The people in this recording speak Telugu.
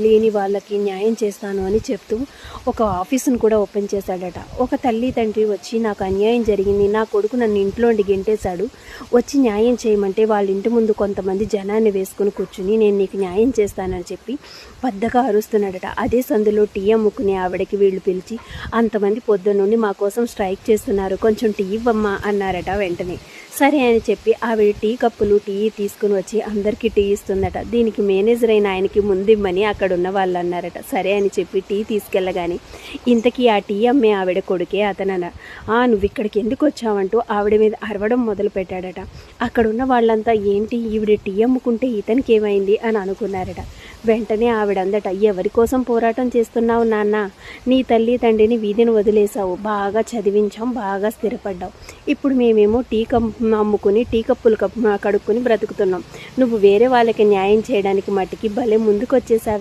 లేని వాళ్ళకి న్యాయం చేస్తాను అని చెప్తూ ఒక ఆఫీసును కూడా ఓపెన్ చేశాడట. ఒక తల్లి తండ్రి వచ్చి నాకు అన్యాయం జరిగింది, నా కొడుకు నన్ను ఇంట్లోండి గెంటేశాడు, వచ్చి న్యాయం చేయమంటే వాళ్ళ ఇంటి ముందు కొంతమంది జనాన్ని వేసుకుని కూర్చుని నేను నీకు న్యాయం చేస్తానని చెప్పి పెద్దగా అరుస్తున్నాడట. అదే సందులో టీ అమ్ముకునే ఆవిడకి వీళ్ళు పిలిచి అంతమంది పొద్దున్నుండి మా కోసం స్ట్రైక్ చేస్తున్నారు, కొంచెం టీ ఇవ్వమ్మా అన్నారట. వెంటనే సరే అని చెప్పి ఆవిడ టీ కప్పులు టీ తీసుకుని వచ్చి అందరికీ టీ ఇస్తుందట. దీనికి మేనేజర్ అయిన ఆయనకి ముందిమ్మని అక్కడ ఉన్న వాళ్ళు అన్నారట. సరే అని చెప్పి టీ తీసుకెళ్ళగానే ఇంతకీ ఆ టీ అమ్మే ఆవిడ కొడుకే అతనన్న. నువ్వు ఇక్కడికి ఎందుకు వచ్చావంటూ ఆవిడ మీద అరవడం మొదలు పెట్టాడట. అక్కడున్న వాళ్ళంతా ఏంటి ఈవిడ టీ అమ్ముకుంటే ఇతనికి ఏమైంది అని అనుకున్నారట. వెంటనే ఆవిడందట, ఎవరి కోసం పోరాటం చేస్తున్నావు నాన్న, నీ తల్లి తండ్రిని వీధిని వదిలేసావు, బాగా చదివించాం, బాగా స్థిరపడ్డావు, ఇప్పుడు మేమేమో టీ అమ్ముకుని టీ కప్పులు కడుక్కుని బ్రతుకుతున్నాం, నువ్వు వేరే వాళ్ళకి న్యాయం చేయడానికి మట్టికి భలే ముందుకొచ్చేసావే